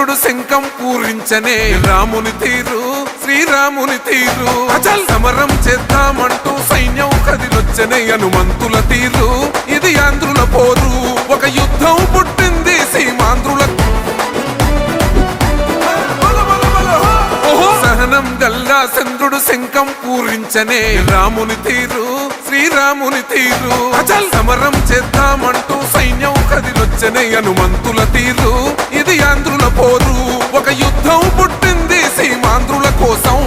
చంద్రుడు శంఖం పూరించనే రాముని తీరు శ్రీరాముని తీరు అచల్ సమరం చేద్దామంటూ సైన్యం కదిలొచ్చనే హనుమంతుల తీరు ఇది ఆంధ్రుల పోరు ఒక యుద్ధం పుట్టింది సీమాంధ్రుల సహనం గల్లా చంద్రుడు శంఖం పూరించనే రాముని తీరు శ్రీరాముని తీరు అచల్ సమరం చేద్దామంటూ సైన్యం కదిలొచ్చనే హనుమంతుల తీరు ఇది ఆంధ్రుల పోరు ఒక యుద్ధం పుట్టింది సీమాంధ్రుల కోసం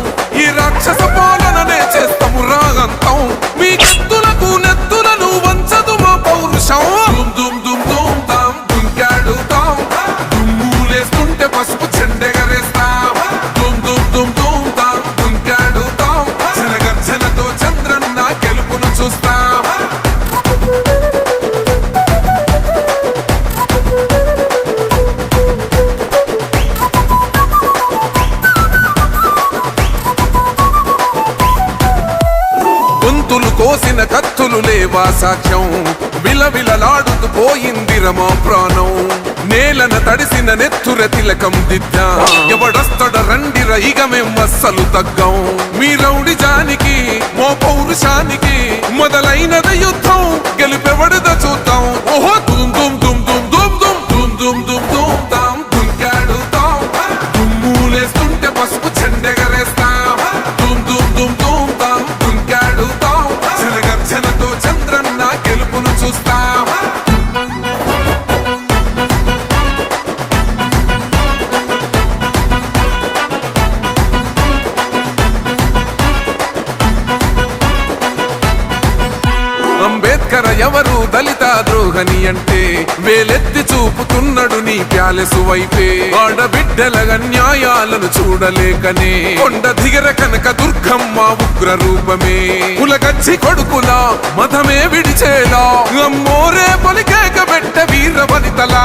ఈ రాక్షస పాలననే చేస్తాము రాగంతం మీ కత్తులకు నెత్తులను వంచదు మా పౌరుషం దుమ్ దుమ్ దుమ్ తాం దుంకాడుతాం దుమ్ములేస్తుంటే పసుపు చెండెగరేస్తాం దుమ్ దుమ్ దుమ్ దుమ్ తాం దుంకాడుతాం జనగర్జనతో చంద్రన్న గెలుపును చూస్తాం కోసిన కత్తులు లేవా సాక్ష్యం విలవిలలాడుతూ పోయింది రమా ప్రాణం నేలన తడిసిన నెత్తుర తిలకం దిద్దా ఎవడొస్తడ రండిర ఇక మేం అస్సలు తగ్గం మీ రౌడి జానికి మో పౌరుషానికి మొదలైనద యుద్ధం గెలుపెవడద చూద్దాం ఓహో దుమ్ దుమ్ దుమ్ దుమ్ దుమ్ దుమ్ దుమ్ దుమ్ దుమ్ దుమ్ తాం దుంకాడుతాం దుమ్ములేస్తుంటే పసుపు చెండెగరేస్తాం దుమ్ దుమ్ దుమ్ దుమ్ తాం దుంకాడుతాం జనగర్జనతో చంద్రన్న గెలుపును చూస్తాం అంబేద్కర్ ఎవరు దళిత ద్రోహని అంటే వేలెత్తి చూపుతున్నాడు నీ ప్యాలెసు వైపే ఆడబిడ్డల న్యాయాలను చూడలేకనే కొండ దిగర కనక దుర్గమ్మ ఉగ్ర రూపమే కులగచ్చి కొడుకులా మతమే విడిచేలా అమ్మోరే పలికేక పెట్ట వీర వనితలా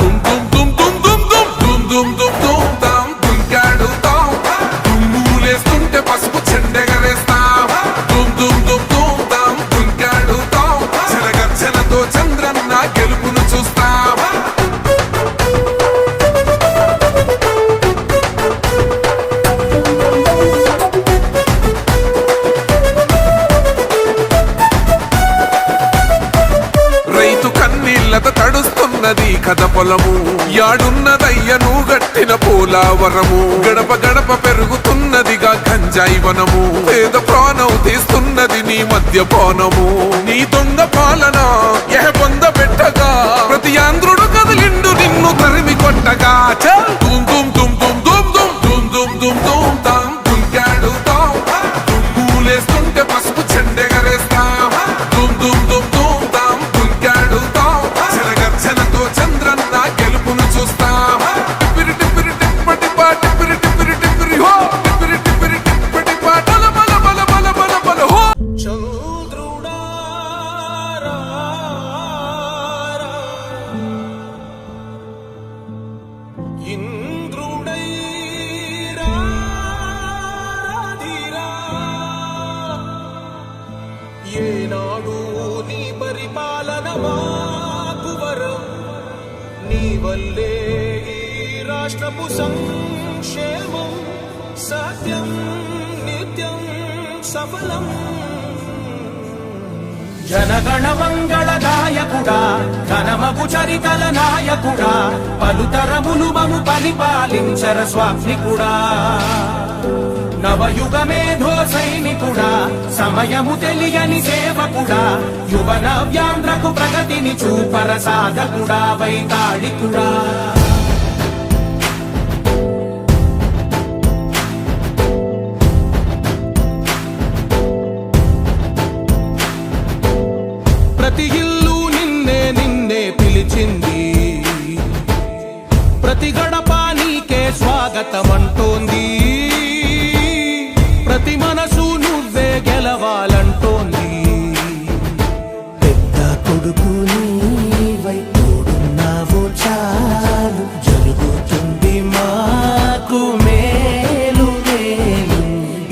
దుమ్ దుమ్ దుమ్ దుమ్ దుమ్ దుమ్ దుమ్ దుమ్ దుమ్ తాం దుంకాడుతాం దుమ్ములేస్తుంటే పసుపు చెండెగరేస్తాం దుమ్ దుమ్ దుమ్ దుమ్ తాం దుంకాడుతాం జనగర్జనతో చంద్రన్న గెలుపును చూస్తాం రైతు కన్నీళ్లత తడుస్తున్నది కథ పొలము యాడున్నదయ్యను గట్టిన పోలావరము గడప గడప పెరుగుతున్నదిగా గంజాయి వనము పేద ప్రాణం తీస్తున్నది నీ మద్యపానము నీ దొంగ పాలన పొంద పెట్టగా ప్రతి ఆంధ్రుడు కదిలిండు నిన్ను తరిమి కొట్టగా దుమ్ దుమ్ దుమ్ దుమ్ దుమ్ దుమ్ దుమ్ దుమ్ దుమ్ తాం దుంకాడుతాం దుమ్ములేస్తుంటే పసుపు చెండెగరేస్తాం దుమ్ దుమ్ దుమ్ దుమ్ తాం దుంకాడుతాం జనగర్జనతో చంద్రన్న గెలుపును చూస్తాం టిప్పిరి టిప్పిరి టిప్పటి పా టిప్పిరి టిప్పిరి టిప్పిరి హో టిప్పిరి టిప్పిరి టిప్పటి పా బల బల బల బల బల బల హో చంద్రుడా ఇంద్రుడై రాధిరా ఏనాడు నీ పరిపాలన మాకు వరం నీ వల్లే ఈ రాష్ట్రపు సంక్షేమం సత్యం నిత్యం సఫలం జనగణ మంగళదాయకుడా ఘనమగు చరితల నాయకుడా పలుతరములు మము పరిపాలించర స్వామికుడా నవయుగ మేధో సైనికుడా సమయము తెలియని సేవకుడా యువ నవ్యాంధ్రకు ప్రగతిని చూపర సాధకుడా వైతాళికుడా ప్రతి ఇల్లు నిన్నే నిన్నే పిలిచింది ప్రతి గడప నీకే స్వాగతమంటోంది ప్రతి మనసు నువ్వే గెలవాలంటోంది పెద్ద కొడుకు నీవై తోడున్నావు చాలు జరుగుతుంది మాకు మేలు మేలు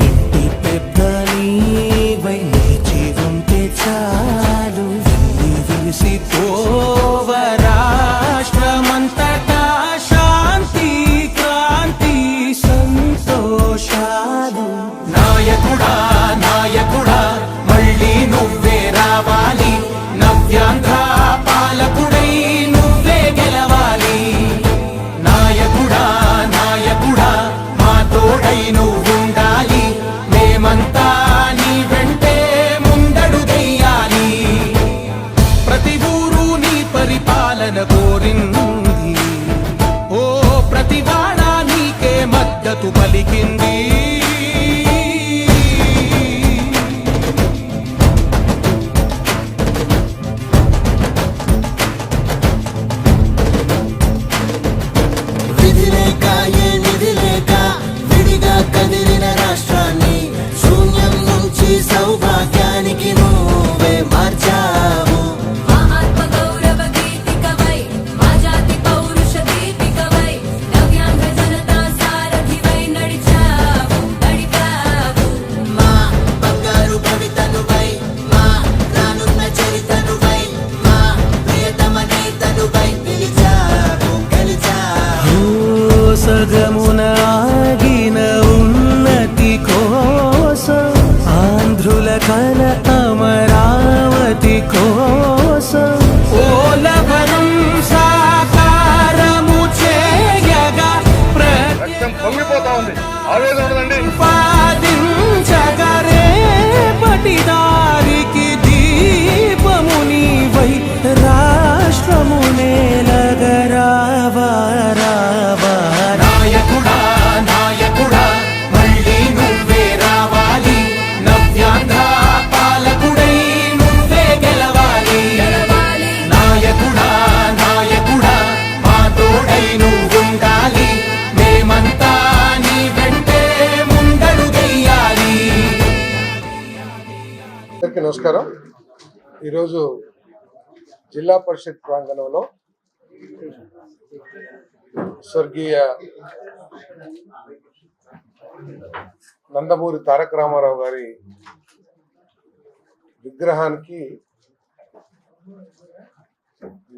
ఇంటి పెద్ద నీవై నిలిచి ఉంటే చాలు విలిసి పోవ రాష్ట్రమంతటా శాంతి తోడై నువ్వుండాలి మేమంతా నీ వెంటే ముందడుగెయ్యాలి ప్రతి ఊరు నీ పరిపాలన కోరింది ఓ ప్రతి వాడ నీకే మద్దతు పలికింది విధి లేక ఏ నిధి లేక విడిగా కదిలిన రాష్ట్రాన్ని శూన్యం నుంచి సౌభాగ్యానికి నువ్వే మార్చావు. ఆత్మ గౌరవ గీతికవై మా జాతి పౌరుష దీపికవై నవ్యాంధ్ర జనతా సారథివై నడిచావు మా బంగారు భవితనువై మా రానున్న చరితనువై మా ప్రియతమ నేతనువై పిలిచావు గెలిచావు. సగమున ఆగిన ఉన్నతి కోసం ఆంధ్రుల కల అమరావతి కోసం ఓలవనం సాకారము చేయగా రక్తం పొంగిపోతా ఉంది. ఆవేదన ఉండదండి. ప్రతిపాదించగరే పటిదారికి దీపము నీవై రాష్ట్రము నేలగరావా రావా. నాయకుడా నాయకుడా మళ్ళీ నువ్వే రావాలి నవ్యాంధ్ర పాలకుడై నువ్వే గెలవాలి నాయకుడా నాయకుడా మా తోడై నువ్వుండాలి మేమంతా నీ వెంటే ముందడుగెయ్యాలి అందరికీ నమస్కారం. ఈరోజు జిల్లా పరిషత్ ప్రాంగణంలో స్వర్గీయ నందమూరి తారక రామారావు గారి విగ్రహానికి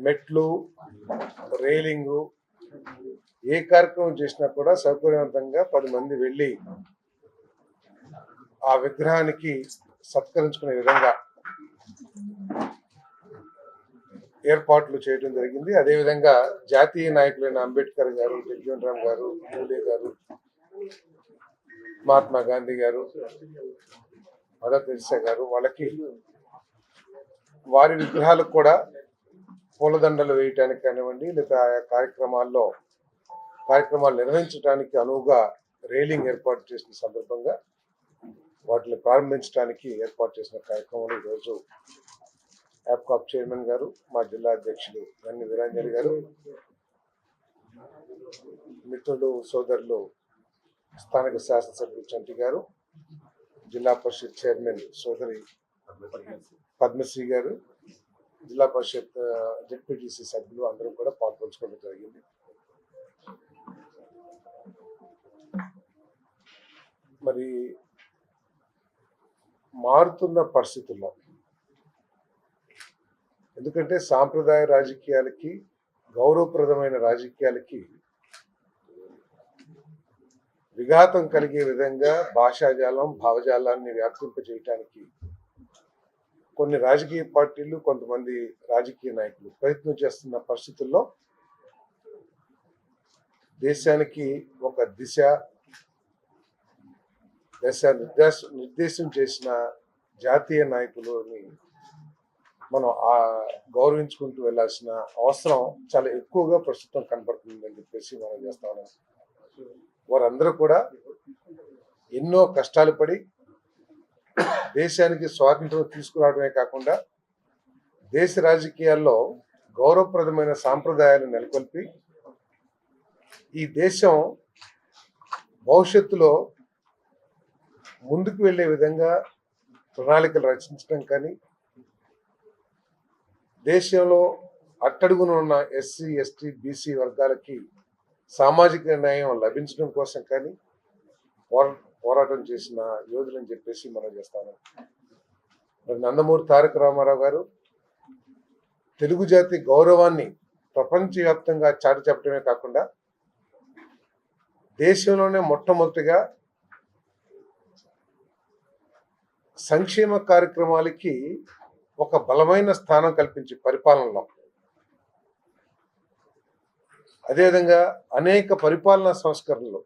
మెట్లు, రైలింగు ఏ కార్యక్రమం చేసినా కూడా సౌకర్యవంతంగా 10 మంది వెళ్ళి ఆ విగ్రహానికి సత్కరించుకునే విధంగా ఏర్పాట్లు చేయడం జరిగింది. అదేవిధంగా జాతీయ నాయకులైన అంబేద్కర్ గారు, జగ్జీవన్ రామ్ గారు, పూలే గారు, మహాత్మా గాంధీ గారు, మదర్ తెరిసా గారు, వాళ్ళకి వారి విగ్రహాలకు కూడా పూలదండలు వేయటానికి కానివ్వండి, లేదా ఆయా కార్యక్రమాలు నిర్వహించడానికి అనువుగా రైలింగ్ ఏర్పాటు చేసిన సందర్భంగా వాటిని ప్రారంభించడానికి ఏర్పాటు చేసిన కార్యక్రమంలో ఈరోజు యాప్కాప్ చైర్మన్ గారు, మా జిల్లా అధ్యక్షులు నన్ని వీరాంజలి గారు, మిత్రులు సోదరులు స్థానిక శాసనసభ్యులు చంటి గారు, జిల్లా పరిషత్ చైర్మన్ సోదరి పద్మశ్రీ గారు, జిల్లా పరిషత్ జెడ్పీటీసీ సభ్యులు అందరూ కూడా పాల్పంచుకోవడం జరిగింది. మరి మారుతున్న పరిస్థితుల్లో, ఎందుకంటే సాంప్రదాయ రాజకీయాలకి, గౌరవప్రదమైన రాజకీయాలకి విఘాతం కలిగే విధంగా భాషాజాలం, భావజాలాన్ని వ్యాప్తింపజేయటానికి కొన్ని రాజకీయ పార్టీలు, కొంతమంది రాజకీయ నాయకులు ప్రయత్నం చేస్తున్న పరిస్థితుల్లో దేశానికి ఒక నిర్దేశం చేసిన జాతీయ నాయకులని మనం గౌరవించుకుంటూ వెళ్ళాల్సిన అవసరం చాలా ఎక్కువగా ప్రస్తుతం కనబడుతుందని చెప్పేసి మనం చేస్తాం. వారందరూ కూడా ఎన్నో కష్టాలు పడి దేశానికి స్వాతంత్రం తీసుకురావడమే కాకుండా దేశ రాజకీయాల్లో గౌరవప్రదమైన సాంప్రదాయాలు నెలకొల్పి ఈ దేశం భవిష్యత్తులో ముందుకు వెళ్ళే విధంగా ప్రణాళికలు రచించడం కానీ, దేశంలో అట్టడుగున ఉన్న ఎస్సీ, ఎస్టీ, బీసీ వర్గాలకి సామాజిక న్యాయం లభించడం కోసం కానీ పోరాటం చేసిన యోధులని చెప్పేసి మనం చేస్తాను. మరి నందమూరి తారక రామారావు గారు తెలుగు జాతి గౌరవాన్ని ప్రపంచవ్యాప్తంగా చాటి చెప్పడమే కాకుండా దేశంలోనే మొట్టమొదటిగా సంక్షేమ కార్యక్రమాలకి ఒక బలమైన స్థానం కల్పించి పరిపాలనలో, అదేవిధంగా అనేక పరిపాలనా సంస్కరణలు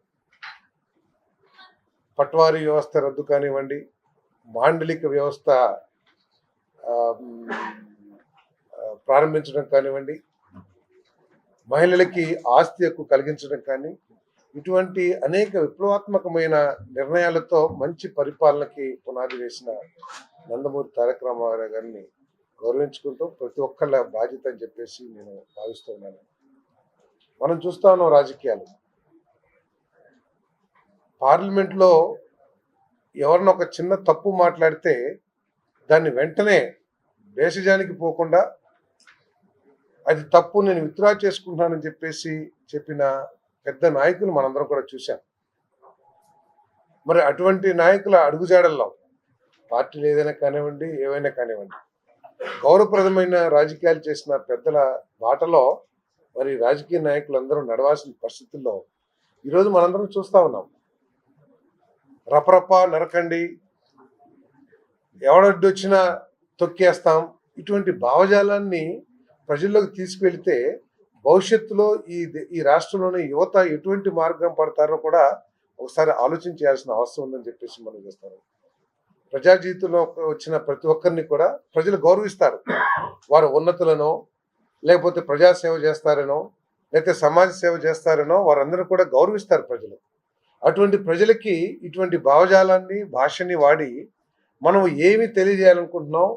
పట్వారీ వ్యవస్థ రద్దు కానివ్వండి, మాండలిక వ్యవస్థ ఆ, మ్, ప్రారంభించడం కానివ్వండి, మహిళలకి ఆస్తి హక్కు కలిగించడం కానీ, ఇటువంటి అనేక విప్లవాత్మకమైన నిర్ణయాలతో మంచి పరిపాలనకి పునాది వేసిన నందమూరి తారక రామారావు గారిని గౌరవించుకుంటూ ప్రతి ఒక్కళ్ళ బాధ్యత అని చెప్పేసి నేను భావిస్తూ ఉన్నాను. మనం చూస్తా ఉన్నాం రాజకీయాలు, పార్లమెంట్లో ఎవరినో ఒక చిన్న తప్పు మాట్లాడితే దాన్ని వెంటనే భేషజానికి పోకుండా అది తప్పు, నేను విత్డ్రా చేసుకుంటున్నానని చెప్పేసి చెప్పిన పెద్ద నాయకులు మనందరం కూడా చూశాం. మరి అటువంటి నాయకుల అడుగుజాడల్లో పార్టీలు ఏదైనా కానివ్వండి, ఏవైనా కానివ్వండి, గౌరవప్రదమైన రాజకీయాలు చేసిన పెద్దల బాటలో మరి రాజకీయ నాయకులందరూ నడవాల్సిన పరిస్థితుల్లో ఈరోజు మనందరం చూస్తా ఉన్నాం. రపరప నరకండి, ఎవడడ్డు వచ్చినా తొక్కేస్తాం, ఇటువంటి భావజాలాన్ని ప్రజల్లోకి తీసుకువెళితే భవిష్యత్తులో ఈ రాష్ట్రంలోని యువత ఎటువంటి మార్గం పడతారో కూడా ఒకసారి ఆలోచించాల్సిన అవసరం ఉందని చెప్పేసి మనం చేస్తారు. ప్రజా జీవితంలో వచ్చిన ప్రతి ఒక్కరిని కూడా ప్రజలు గౌరవిస్తారు. వారు ఉన్నతులనో, లేకపోతే ప్రజాసేవ చేస్తారనో, లేకపోతే సమాజ సేవ చేస్తారనో వారందరూ కూడా గౌరవిస్తారు ప్రజలు. అటువంటి ప్రజలకి ఇటువంటి భావజాలాన్ని, భాషని వాడి మనం ఏమి తెలియజేయాలనుకుంటున్నాం,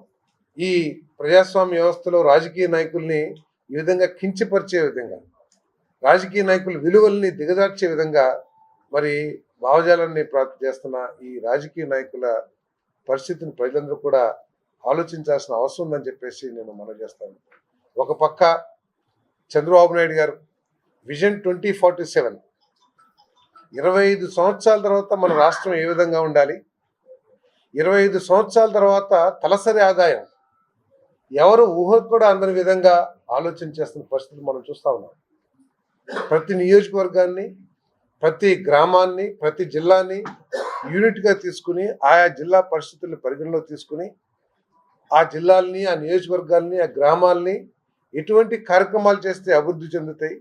ఈ ప్రజాస్వామ్య వ్యవస్థలో రాజకీయ నాయకుల్ని ఈ విధంగా కించపరిచే విధంగా, రాజకీయ నాయకుల విలువల్ని దిగజార్చే విధంగా మరి భావజాలాన్ని ప్రాప్తి చేస్తున్న ఈ రాజకీయ నాయకుల పరిస్థితిని ప్రజలందరూ కూడా ఆలోచించాల్సిన అవసరం ఉందని చెప్పేసి నేను మనవి చేస్తాను. ఒక పక్క చంద్రబాబు నాయుడు గారు విజన్ 2047, 25 సంవత్సరాల తర్వాత మన రాష్ట్రం ఏ విధంగా ఉండాలి, 25 సంవత్సరాల తర్వాత తలసరి ఆదాయం ఎవరు ఊహకు కూడా అందని విధంగా ఆలోచన చేస్తున్న పరిస్థితులు మనం చూస్తా ఉన్నాం. ప్రతి నియోజకవర్గాన్ని, ప్రతి గ్రామాన్ని, ప్రతి జిల్లాని యూనిట్గా తీసుకుని ఆయా జిల్లా పరిస్థితులను పరిగణలో తీసుకుని ఆ జిల్లాల్ని, ఆ నియోజకవర్గాల్ని, ఆ గ్రామాల్ని ఎటువంటి కార్యక్రమాలు చేస్తే అభివృద్ధి చెందుతాయి,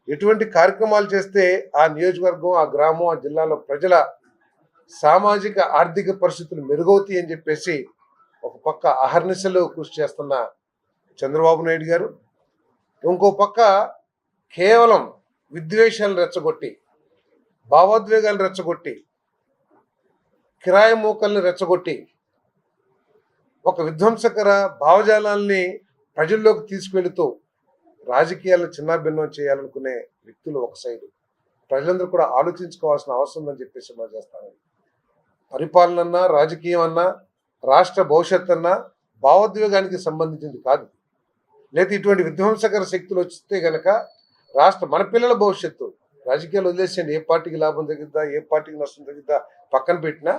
ఎటువంటి కార్యక్రమాలు చేస్తే ఆ నియోజకవర్గం, ఆ గ్రామం, ఆ జిల్లాలో ప్రజల సామాజిక ఆర్థిక పరిస్థితులు మెరుగవుతాయి అని చెప్పేసి ఒక పక్క అహర్నిశలు కృషి చేస్తున్న చంద్రబాబు నాయుడు గారు, ఇంకో పక్క కేవలం విద్వేషాలు రెచ్చగొట్టి, భావోద్వేగాలు రెచ్చగొట్టి, కిరాయి మూకల్ని రెచ్చగొట్టి, ఒక విధ్వంసకర భావజాలాల్ని ప్రజల్లోకి తీసుకువెళుతూ రాజకీయాలను చిన్నాభిన్నం చేయాలనుకునే వ్యక్తులు ఒక సైడు. ప్రజలందరూ కూడా ఆలోచించుకోవాల్సిన అవసరం ఉందని చెప్పేసి మనం చేస్తాను. పరిపాలన అన్నా, రాజకీయం అన్నా, రాష్ట్ర భవిష్యత్తు అన్నా భావోద్వేగానికి సంబంధించింది కాదు. లేదా ఇటువంటి విధ్వంసకర శక్తులు వస్తే కనుక మన పిల్లల భవిష్యత్తు, రాజకీయాలు వదిలేసేయండి, ఏ పార్టీకి లాభం తగ్గిద్దా, ఏ పార్టీకి నష్టం తగ్గిద్దా పక్కన పెట్టినా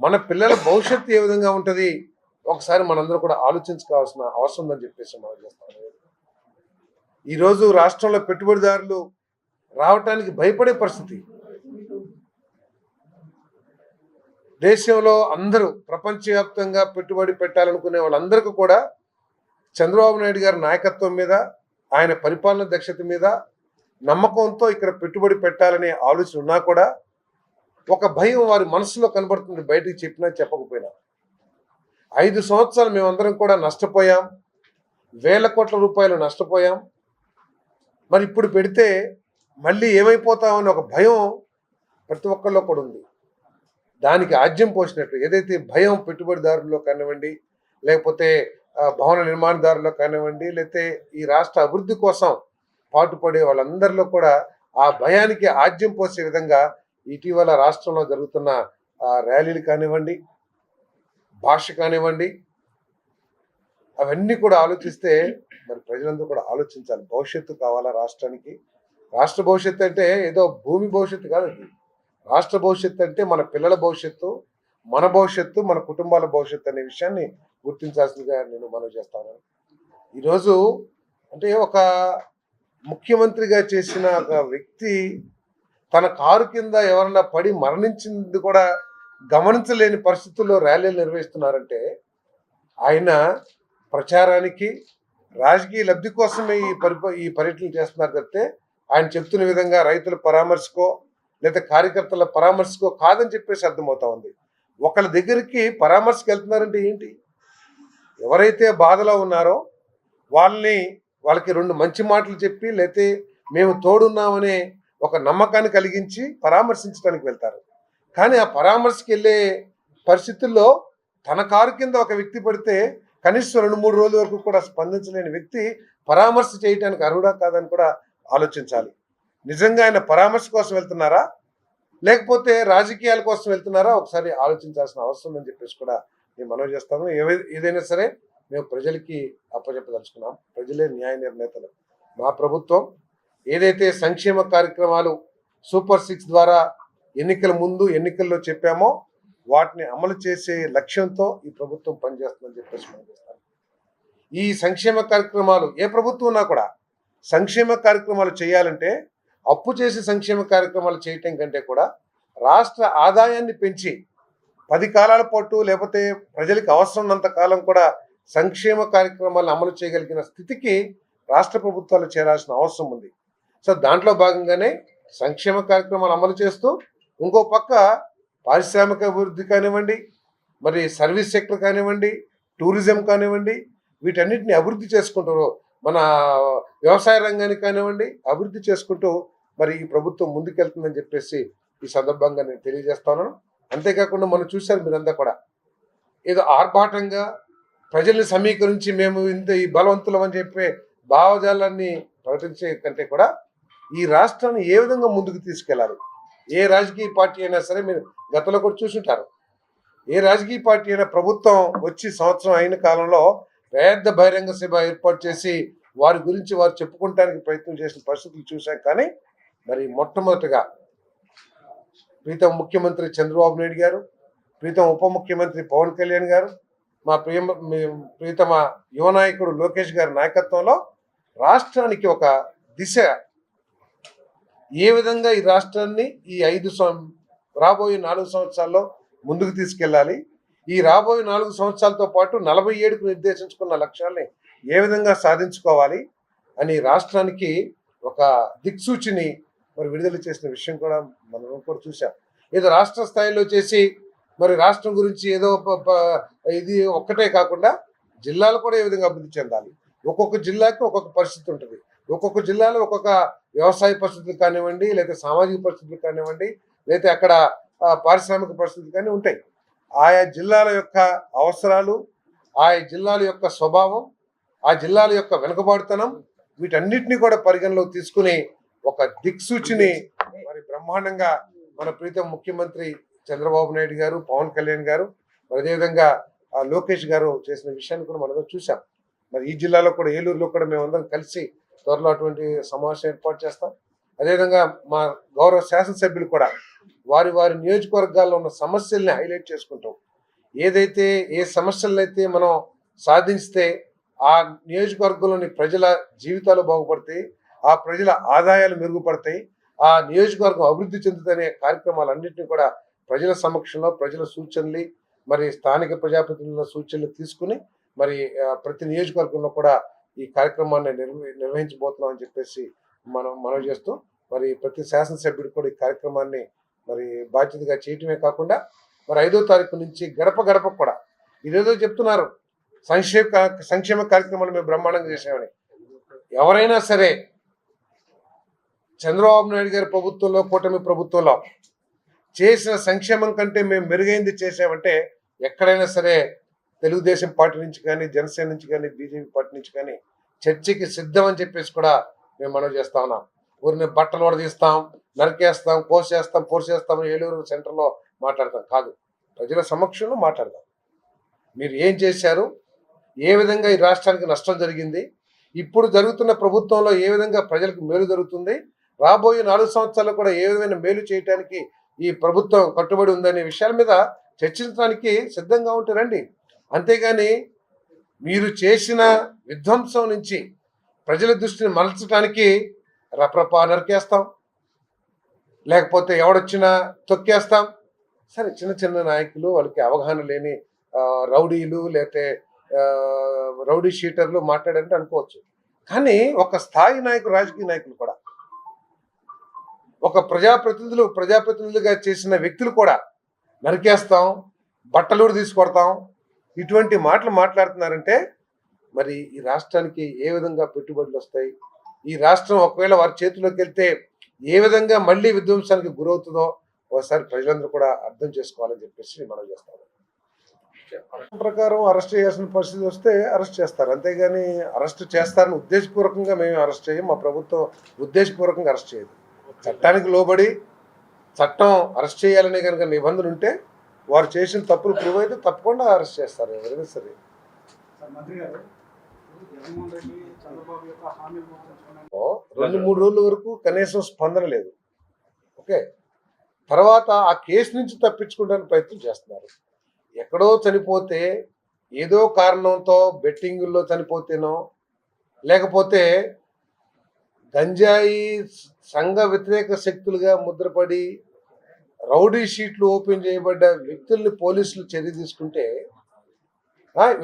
మన పిల్లల భవిష్యత్తు ఏ విధంగా ఉంటుంది ఒకసారి మనందరూ కూడా ఆలోచించుకోవాల్సిన అవసరం ఉందని చెప్పేసి మనం చేస్తాం. ఈరోజు రాష్ట్రంలో పెట్టుబడిదారులు రావటానికి భయపడే పరిస్థితి. దేశంలో అందరూ ప్రపంచవ్యాప్తంగా పెట్టుబడి పెట్టాలనుకునే వాళ్ళందరికీ కూడా చంద్రబాబు నాయుడు గారి నాయకత్వం మీద, ఆయన పరిపాలన దక్షత మీద నమ్మకంతో ఇక్కడ పెట్టుబడి పెట్టాలనే ఆలోచన ఉన్నా కూడా ఒక భయం వారి మనసులో కనబడుతుంది, బయటికి చెప్పినా చెప్పకపోయినా. 5 సంవత్సరాలు మేమందరం కూడా నష్టపోయాం, వేల కోట్ల రూపాయలు నష్టపోయాం. మరి ఇప్పుడు పెడితే మళ్ళీ ఏమైపోతామని ఒక భయం ప్రతి ఒక్కరిలో కూడా ఉంది. దానికి ఆజ్యం పోసినట్టు ఏదైతే భయం పెట్టుబడిదారుల్లో కానివ్వండి, లేకపోతే భవన నిర్మాణదారుల్లో కానివ్వండి, లేకపోతే ఈ రాష్ట్ర అభివృద్ధి కోసం పాటుపడే వాళ్ళందరిలో కూడా ఆ భయానికి ఆజ్యం పోసే విధంగా ఇటీవల రాష్ట్రంలో జరుగుతున్న ర్యాలీలు కానివ్వండి, భాష కానివ్వండి, అవన్నీ కూడా ఆలోచిస్తే మరి ప్రజలందరూ కూడా ఆలోచించాలి. భవిష్యత్తు కావాలా రాష్ట్రానికి? రాష్ట్ర భవిష్యత్తు అంటే ఏదో భూమి భవిష్యత్తు కాదు. రాష్ట్ర భవిష్యత్తు అంటే మన పిల్లల భవిష్యత్తు, మన భవిష్యత్తు, మన కుటుంబాల భవిష్యత్తు అనే విషయాన్ని గుర్తించాల్సిందిగా నేను మనవి చేస్తాను. ఈరోజు అంటే ఒక ముఖ్యమంత్రిగా చేసిన ఒక వ్యక్తి తన కారు కింద ఎవరన్నా పడి మరణించింది కూడా గమనించలేని పరిస్థితుల్లో ర్యాలీలు నిర్వహిస్తున్నారంటే ఆయన ప్రచారానికి, రాజకీయ లబ్ధి కోసమే ఈ పర్యటనలు చేస్తున్నారు తప్పితే ఆయన చెప్తున్న విధంగా రైతుల పరామర్శకో లేదా కార్యకర్తల పరామర్శకో కాదని చెప్పేసి అర్థమవుతా ఉంది. ఒకళ్ళ దగ్గరికి పరామర్శకు వెళ్తున్నారంటే ఏంటి? ఎవరైతే బాధలో ఉన్నారో వాళ్ళకి 2 మంచి మాటలు చెప్పి లేతే మేము తోడున్నామనే ఒక నమ్మకాన్ని కలిగించి పరామర్శించడానికి వెళ్తారు. కానీ ఆ పరామర్శకి వెళ్ళే పరిస్థితుల్లో తన కారు కింద ఒక వ్యక్తి పడితే కనీసం 2-3 రోజుల వరకు కూడా స్పందించలేని వ్యక్తి పరామర్శ చేయడానికి అర్హుడా కాదని కూడా ఆలోచించాలి. నిజంగా ఆయన పరామర్శ కోసం వెళ్తున్నారా లేకపోతే రాజకీయాల కోసం వెళ్తున్నారా ఒకసారి ఆలోచించాల్సిన అవసరం అని చెప్పేసి కూడా నేను మనవి చేస్తాను. ఏదైనా సరే మేము ప్రజలకి అప్పచెప్పదలుచుకున్నాం. ప్రజలే న్యాయ నిర్ణేతలు. మా ప్రభుత్వం ఏదైతే సంక్షేమ కార్యక్రమాలు సూపర్ 6 ద్వారా ఎన్నికల ముందు ఎన్నికల్లో చెప్పామో వాటిని అమలు చేసే లక్ష్యంతో ఈ ప్రభుత్వం పనిచేస్తుందని చెప్పేసి మనం చేస్తాం. ఈ సంక్షేమ కార్యక్రమాలు ఏ ప్రభుత్వం ఉన్నా కూడా సంక్షేమ కార్యక్రమాలు చేయాలంటే అప్పు చేసి సంక్షేమ కార్యక్రమాలు చేయటం కంటే కూడా రాష్ట్ర ఆదాయాన్ని పెంచి 10 కాలాల పాటు లేకపోతే ప్రజలకు అవసరం ఉన్నంత కాలం కూడా సంక్షేమ కార్యక్రమాలను అమలు చేయగలిగిన స్థితికి రాష్ట్ర ప్రభుత్వాలు చేరాల్సిన అవసరం ఉంది. సో దాంట్లో భాగంగానే సంక్షేమ కార్యక్రమాలు అమలు చేస్తూ ఇంకో పక్క పారిశ్రామిక అభివృద్ధి కానివ్వండి, మరి సర్వీస్ సెక్టర్ కానివ్వండి, టూరిజం కానివ్వండి, వీటన్నిటిని అభివృద్ధి చేసుకుంటూ మన వ్యవసాయ రంగాన్ని కానివ్వండి అభివృద్ధి చేసుకుంటూ మరి ఈ ప్రభుత్వం ముందుకెళ్తుందని చెప్పేసి ఈ సందర్భంగా నేను తెలియజేస్తాను. అంతేకాకుండా మనం చూశారు మీరంతా కూడా ఏదో ఆర్భాటంగా ప్రజల్ని సమీకరించి మేము ఇంత ఈ బలవంతులం అని చెప్పే భావజాలాన్ని ప్రకటించే కంటే కూడా ఈ రాష్ట్రాన్ని ఏ విధంగా ముందుకు తీసుకెళ్లాలి. ఏ రాజకీయ పార్టీ అయినా సరే మీరు గతంలో కూడా చూసుంటారు. ఏ రాజకీయ పార్టీ అయినా ప్రభుత్వం వచ్చి సంవత్సరం అయిన కాలంలో పెద్ద బహిరంగ సభ ఏర్పాటు చేసి వారి గురించి వారు చెప్పుకోవడానికి ప్రయత్నం చేసిన పరిస్థితులు చూశాం. కానీ మరి మొట్టమొదటిగా ప్రీతం ముఖ్యమంత్రి చంద్రబాబు నాయుడు గారు, ప్రీతం ఉప ముఖ్యమంత్రి పవన్ కళ్యాణ్ గారు, మా ప్రీతమ యువ నాయకుడు లోకేష్ గారి నాయకత్వంలో రాష్ట్రానికి ఒక దిశ ఏ విధంగా ఈ రాష్ట్రాన్ని ఈ రాబోయే 4 సంవత్సరాల్లో ముందుకు తీసుకెళ్ళాలి, ఈ రాబోయే 4 సంవత్సరాలతో పాటు 47కు నిర్దేశించుకున్న లక్ష్యాల్ని ఏ విధంగా సాధించుకోవాలి అని రాష్ట్రానికి ఒక దిక్సూచిని మరి విడుదల చేసిన విషయం కూడా మనం కూడా చూసాం. ఏదో రాష్ట్ర స్థాయిలో చేసి మరి రాష్ట్రం గురించి ఏదో ఇది ఒక్కటే కాకుండా జిల్లాలు కూడా ఏ విధంగా అభివృద్ధి చెందాలి. ఒక్కొక్క జిల్లాకి ఒక్కొక్క పరిస్థితి ఉంటుంది. ఒక్కొక్క జిల్లాలో ఒక్కొక్క వ్యవసాయ పరిస్థితులు కానివ్వండి, లేదా సామాజిక పరిస్థితులు కానివ్వండి, లేదా అక్కడ పారిశ్రామిక పరిస్థితులు కానీ ఉంటాయి. ఆయా జిల్లాల యొక్క అవసరాలు, ఆయా జిల్లాల యొక్క స్వభావం, ఆ జిల్లాల యొక్క వెనుకబాటుతనం వీటన్నిటిని కూడా పరిగణలోకి తీసుకుని ఒక దిక్సూచిని మరి బ్రహ్మాండంగా మన ప్రీతం ముఖ్యమంత్రి చంద్రబాబు నాయుడు గారు, పవన్ కళ్యాణ్ గారు, మరి అదేవిధంగా లోకేష్ గారు చేసిన విషయాన్ని కూడా మనం చూసాం. మరి ఈ జిల్లాలో కూడా ఏలూరులో కూడా మేమందరం కలిసి త్వరలో అటువంటి సమావేశం ఏర్పాటు చేస్తాం. అదేవిధంగా మా గౌరవ శాసనసభ్యులు కూడా వారి వారి నియోజకవర్గాల్లో ఉన్న సమస్యల్ని హైలైట్ చేసుకుంటాం. ఏదైతే ఏ సమస్యలనైతే మనం సాధిస్తే ఆ నియోజకవర్గంలోని ప్రజల జీవితాలు బాగుపడతాయి, ఆ ప్రజల ఆదాయాలు మెరుగుపడతాయి, ఆ నియోజకవర్గం అభివృద్ధి చెందుతనే కార్యక్రమాలన్నింటినీ కూడా ప్రజల సమక్షంలో ప్రజల సూచనలు, మరి స్థానిక ప్రజాప్రతినిధుల సూచనలు తీసుకుని మరి ప్రతి నియోజకవర్గంలో కూడా ఈ కార్యక్రమాన్ని నిర్వహించబోతున్నాం అని చెప్పేసి మనం చేస్తూ మరి ప్రతి శాసనసభ్యుడు కూడా ఈ కార్యక్రమాన్ని మరి బాధ్యతగా చేయటమే కాకుండా మరి 5వ తారీఖు నుంచి గడప గడప కూడా ఇదేదో చెప్తున్నారు సంక్షేమ కార్యక్రమాలు మేము బ్రహ్మాండంగా చేసామని. ఎవరైనా సరే చంద్రబాబు నాయుడు గారి ప్రభుత్వంలో, కూటమి ప్రభుత్వంలో చేసిన సంక్షేమం కంటే మేము మెరుగైంది చేసామంటే ఎక్కడైనా సరే తెలుగుదేశం పార్టీ నుంచి కానీ, జనసేన నుంచి కానీ, బీజేపీ పార్టీ నుంచి కానీ చర్చకి సిద్ధం అని చెప్పేసి కూడా మేము మనం చేస్తా ఉన్నాం. ఊరిని బట్టలు వడదీస్తాం, నరికేస్తాం, కోసేస్తాం, పొడిచేస్తాం, ఏలూరు సెంటర్లో మాట్లాడతాం కాదు. ప్రజల సమక్షంలో మాట్లాడదాం. మీరు ఏం చేశారు, ఏ విధంగా ఈ రాష్ట్రానికి నష్టం జరిగింది, ఇప్పుడు జరుగుతున్న ప్రభుత్వంలో ఏ విధంగా ప్రజలకు మేలు జరుగుతుంది, రాబోయే 4 సంవత్సరాలు కూడా ఏ విధమైన మేలు చేయడానికి ఈ ప్రభుత్వం కట్టుబడి ఉందనే విషయాల మీద చర్చించడానికి సిద్ధంగా ఉంటే రండి. అంతేగాని మీరు చేసిన విధ్వంసం నుంచి ప్రజల దృష్టిని మలచడానికి రప్రపా నరికేస్తాం, లేకపోతే ఎవడొచ్చినా తొక్కేస్తాం. సరే, చిన్న చిన్న నాయకులు, వాళ్ళకి అవగాహన లేని రౌడీలు లేకపోతే రౌడీ షీటర్లు మాట్లాడారంటే అనుకోవచ్చు. కానీ ఒక స్థాయి నాయకులు, రాజకీయ నాయకులు కూడా ఒక ప్రజాప్రతినిధులుగా చేసిన వ్యక్తులు కూడా నరికేస్తాం, బట్టలూరు తీసుకొడతాం, ఇటువంటి మాటలు మాట్లాడుతున్నారంటే మరి ఈ రాష్ట్రానికి ఏ విధంగా పెట్టుబడులు వస్తాయి, ఈ రాష్ట్రం ఒకవేళ వారి చేతిలోకి వెళ్తే ఏ విధంగా మళ్ళీ విధ్వంసానికి గురవుతుందో ఒకసారి ప్రజలందరూ కూడా అర్థం చేసుకోవాలని చెప్పేసి మనం చేస్తాం. ప్రకారం అరెస్ట్ చేయాల్సిన పరిస్థితి వస్తే అరెస్ట్ చేస్తారు, అంతేగాని అరెస్ట్ చేస్తారని ఉద్దేశపూర్వకంగా మేము అరెస్ట్ చేయం. మా ప్రభుత్వం ఉద్దేశపూర్వకంగా అరెస్ట్ చేయదు. చట్టానికి లోబడి చట్టం అరెస్ట్ చేయాలనే కనుక నిబంధన ఉంటే వారు చేసిన తప్పులు ప్రూవ్ అయితే తప్పకుండా అరెస్ట్ చేస్తారు ఎవరైనా సరే. మంత్రి గారు, జగన్మోహన్ రెడ్డి చంద్రబాబు యొక్క హామీలు 2-3 రోజుల వరకు కనీసం స్పందన లేదు. ఓకే, తర్వాత ఆ కేసు నుంచి తప్పించుకోవడానికి ప్రయత్నం చేస్తున్నారు. ఎక్కడో చనిపోతే ఏదో కారణంతో బెట్టింగుల్లో చనిపోతేనో, లేకపోతే గంజాయి సంఘ వ్యతిరేక శక్తులుగా ముద్రపడి రౌడీ షీట్లు ఓపెన్ చేయబడ్డ వ్యక్తుల్ని పోలీసులు చర్య తీసుకుంటే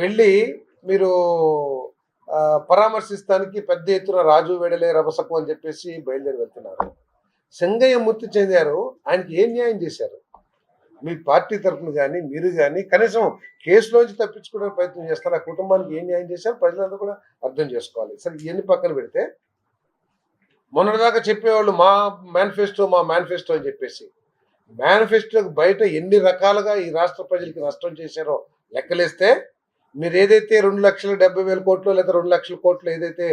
వెళ్ళి మీరు పరామర్శిస్తానికి పెద్ద ఎత్తున రాజు వెడలే రభసకు అని చెప్పేసి బయలుదేరి వెళ్తున్నారు. సింగయ్య మృతి చెందారు, ఆయనకి ఏం న్యాయం చేశారు? మీ పార్టీ తరఫున కానీ మీరు కానీ కనీసం కేసులోంచి తప్పించుకోవడానికి ప్రయత్నం చేస్తారు. ఆ కుటుంబానికి ఏం న్యాయం చేశారు ప్రజలందరూ కూడా అర్థం చేసుకోవాలి. సరే, ఇవన్నీ పక్కన పెడితే మొన్నటిదాకా చెప్పేవాళ్ళు మా మేనిఫెస్టో అని చెప్పేసి, మేనిఫెస్టోకి బయట ఎన్ని రకాలుగా ఈ రాష్ట్ర ప్రజలకి నష్టం చేశారో లెక్కలేస్తే మీరు ఏదైతే 2,70,000 కోట్లు లేదా 2 లక్షల కోట్లు ఏదైతే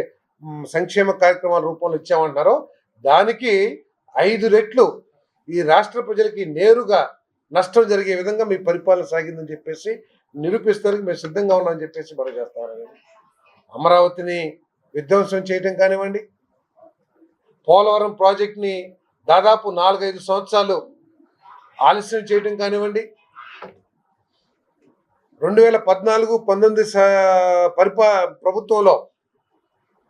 సంక్షేమ కార్యక్రమాల రూపంలో ఇచ్చామంటున్నారో దానికి 5 రెట్లు ఈ రాష్ట్ర ప్రజలకి నేరుగా నష్టం జరిగే విధంగా మీ పరిపాలన సాగిందని చెప్పేసి నిరూపిస్తానికి మేము సిద్ధంగా ఉన్నామని చెప్పేసి మనం చేస్తామని. అమరావతిని విధ్వంసం చేయడం కానివ్వండి, పోలవరం ప్రాజెక్ట్ని దాదాపు 4-5 సంవత్సరాలు ఆలస్యం చేయడం కానివ్వండి, 2014-19 ప్రభుత్వంలో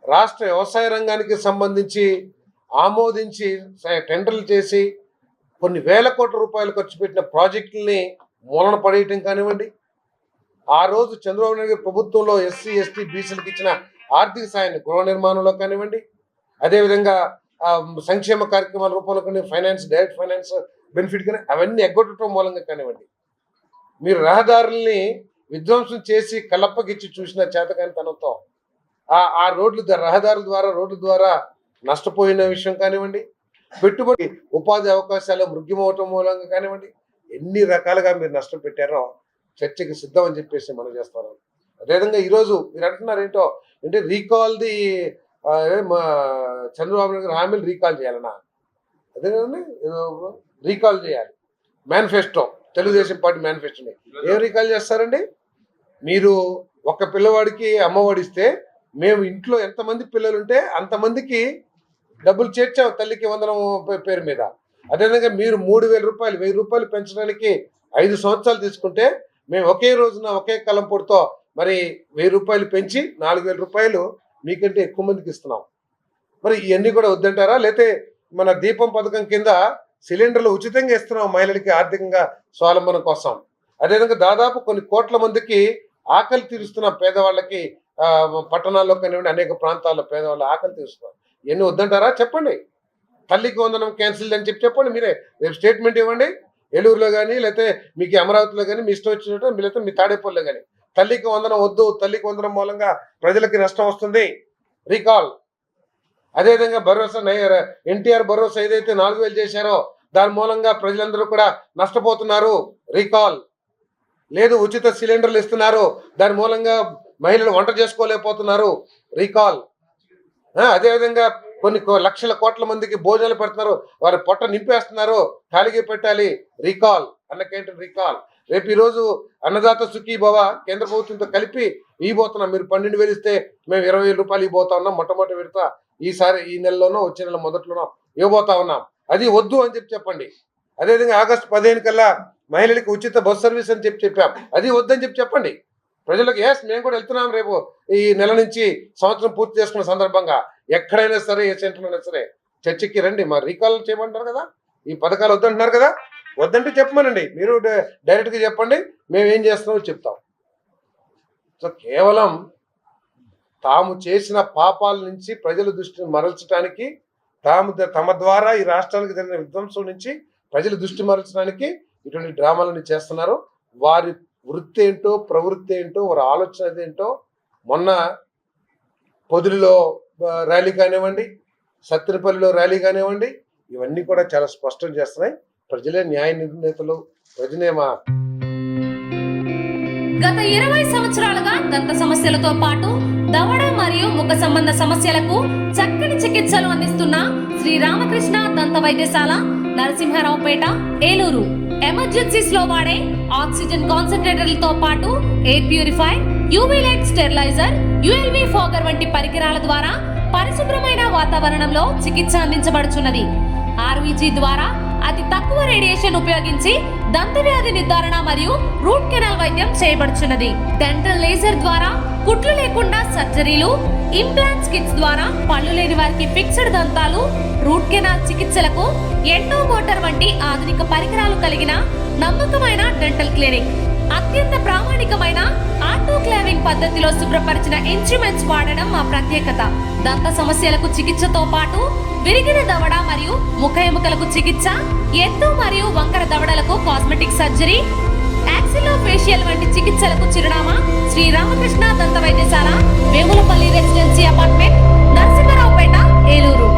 రాష్ట్ర వ్యవసాయ రంగానికి సంబంధించి ఆమోదించి టెండర్లు చేసి కొన్ని వేల కోట్ల రూపాయలు ఖర్చు పెట్టిన ప్రాజెక్టుల్ని మూలన పడేయటం కానివ్వండి, ఆ రోజు చంద్రబాబు నాయుడు ప్రభుత్వంలో ఎస్సీ ఎస్టీ బీసీలకు ఇచ్చిన ఆర్థిక సాయాన్ని గృహ నిర్మాణంలో కానివ్వండి, అదేవిధంగా సంక్షేమ కార్యక్రమాల రూపంలో కానీ డైరెక్ట్ ఫైనాన్స్ బెనిఫిట్ కానీ అవన్నీ ఎగ్గొట్టడం మూలంగా కానివ్వండి, మీరు రహదారుల్ని విధ్వంసం చేసి కలప్పగిచ్చి చూసిన చేతకాని తనంతో ఆ రోడ్ల ద్వారా నష్టపోయిన విషయం కానివ్వండి, పెట్టుబడి ఉపాధి అవకాశాలు మృగ్యమవటం మూలంగా కానివ్వండి, ఎన్ని రకాలుగా మీరు నష్టం పెట్టారో చర్చకి సిద్ధం అని చెప్పేసి మనం చేస్తాం. అదేవిధంగా ఈరోజు మీరు అంటున్నారు ఏంటో అంటే చంద్రబాబు నాయుడు హామీలు రీకాల్ చేయాలన్నా, అదే కదండి, రీకాల్ చేయాలి. మేనిఫెస్టో, తెలుగుదేశం పార్టీ మేనిఫెస్టోని ఏం రీకాల్ చేస్తారండి? మీరు ఒక పిల్లవాడికి అమ్మఒడిస్తే మేము ఇంట్లో ఎంతమంది పిల్లలు ఉంటే అంతమందికి డబ్బులు చేర్చాం తల్లికి వందనం పేరు మీద. అదేవిధంగా మీరు 3,000 రూపాయలు 1,000 రూపాయలు పెంచడానికి 5 సంవత్సరాలు తీసుకుంటే మేము ఒకే రోజున ఒకే కలంపొడితో మరి 1,000 రూపాయలు పెంచి 4,000 రూపాయలు మీకంటే ఎక్కువ మందికి ఇస్తున్నాం. మరి ఇవన్నీ కూడా వద్దంటారా? లేతే మన దీపం పథకం కింద సిలిండర్లు ఉచితంగా ఇస్తున్నాం మహిళలకి ఆర్థికంగా స్వావలంబన కోసం. అదేవిధంగా దాదాపు కొన్ని కోట్ల మందికి ఆకలి తీరుస్తున్నాం పేదవాళ్ళకి, పట్టణాల్లో కానివ్వండి అనేక ప్రాంతాల్లో పేదవాళ్ళ ఆకలి తీరుస్తున్నాం. ఇవన్నీ వద్దంటారా? చెప్పండి. తల్లికి వందనం క్యాన్సిల్ అని చెప్పండి. మీరే రేపు స్టేట్మెంట్ ఇవ్వండి. ఏలూరులో కానీ లేకపోతే మీకు అమరావతిలో కానీ మీ ఇష్టం వచ్చినట్టు, లేకపోతే మీ తాడేపల్లిలో కానీ తల్లికి వందనం వద్దు, తల్లికి వందనం మూలంగా ప్రజలకి నష్టం వస్తుంది, రీకాల్. అదేవిధంగా భరోసా ఎన్టీఆర్ భరోసా ఏదైతే 4,000 చేశారో దాని మూలంగా ప్రజలందరూ కూడా నష్టపోతున్నారు, రీకాల్. లేదు, ఉచిత సిలిండర్లు ఇస్తున్నారు, దాని మూలంగా మహిళలు వంట చేసుకోలేకపోతున్నారు, రీకాల్. అదేవిధంగా కొన్ని లక్షల కోట్ల మందికి భోజనాలు పెడుతున్నారు, వారి పొట్ట నింపేస్తున్నారు, ఖాళీగా పెట్టాలి, రీకాల్. అన్నకేంటి రీకాల్. రేపు ఈరోజు అన్నదాత సుఖీభవ కేంద్ర ప్రభుత్వంతో కలిపి ఇవ్వబోతున్నాం. మీరు 12,000 ఇస్తే మేము 20,000 రూపాయలు ఇవ్వబోతా ఉన్నాం. మొట్టమొదటి విడత ఈసారి ఈ నెలలోనో వచ్చే నెల మొదట్లోనో ఇవ్వబోతా ఉన్నాం. అది వద్దు అని చెప్పండి. అదేవిధంగా ఆగస్టు 15 కల్లా మహిళలకు ఉచిత బస్ సర్వీస్ అని చెప్పాం, అది వద్దని చెప్పండి ప్రజలకు. మేము కూడా వెళ్తున్నాం రేపు ఈ నెల నుంచి సంవత్సరం పూర్తి చేసుకున్న సందర్భంగా. ఎక్కడైనా సరే, ఏ సెంటర్లో అయినా సరే చర్చకి రండి. మరి రీకాల్ చేయమంటారు కదా, ఈ పథకాలు వద్దంటున్నారు కదా, వద్దంటే చెప్పమనండి. మీరు డైరెక్ట్గా చెప్పండి, మేము ఏం చేస్తున్నామో చెప్తాం. సో కేవలం తాము చేసిన పాపాల నుంచి ప్రజల దృష్టిని మరల్చడానికి తమ ద్వారా ఈ రాష్ట్రానికి జరిగిన విధ్వంసం నుంచి ప్రజల దృష్టి మరల్చడానికి ఇటువంటి డ్రామాలను చేస్తున్నారు. వారి వృత్తి ఏంటో, ప్రవృత్తి ఏంటో, వారి ఆలోచన ఏంటో మొన్న పొదిలిలో ర్యాలీ కానివ్వండి, సత్తెనపల్లిలో ర్యాలీ కానివ్వండి, ఇవన్నీ కూడా చాలా స్పష్టం చేస్తున్నాయి. ప్రజలే న్యాయ నిర్ణేతలు, ప్రజలే మా గత 20 సంవత్సరాలుగా దంత సమస్యలతో పాటు దవడ మరియు ముఖ సంబంధ సమస్యలకు చక్కని చికిత్సలు అందిస్తున్న శ్రీ రామకృష్ణ దంత వైద్యశాల, నరసింహారావుపేట, ఏలూరు. ఎమర్జెన్సీస్ లో వాడే ఆక్సిజన్ కాన్సంట్రేటర్లతో పాటు air purifier, UV light steriliser, ULV fogger వంటి పరికరాల ద్వారా పరిశుభ్రమైన వాతావరణంలో చికిత్స అందించబడుచున్నది. ఆర్వీజీ ద్వారా అతి తక్కువ రేడియేషన్ ఉపయోగించి దంత వ్యాధి నిర్ధారణ మరియు రూట్ కెనాల్ వైద్యం చేయబడుచున్నది. డెంటల్ లేజర్ ద్వారా కుట్లు లేకుండా సర్జరీలు, ఇంప్లాంట్స్ కిట్స్ ద్వారా పళ్ళు లేని వారికి ఫిక్స్డ్ దంతాలు, రూట్ కెనాల్ చికిత్సలకు ఎండో మోటార్ వంటి ఆధునిక పరికరాలు కలిగిన నమ్మకమైన డెంటల్ క్లినిక్. అత్యంత ప్రామాణికమైన ఆటోక్లావింగ్ పద్ధతిలో శుభ్రపరిచిన ఇన్స్ట్రుమెంట్స్ వాడడం మా ప్రత్యేకత. దంత సమస్యలకు చికిత్సతో పాటు విరిగిన దవడ మరియు ముఖ ఎముకలకు చికిత్స, ఎత్తు మరియు వంకర దవడలకు కాస్మెటిక్ సర్జరీ, యాక్సిలోఫేషియల్ వంటి చికిత్సలకు చిరునామా శ్రీ రామకృష్ణ దంత వైద్యశాల, వేములపల్లి రెసిడెన్సీ అపార్ట్మెంట్, నరసింహారావుపేట, ఏలూరు.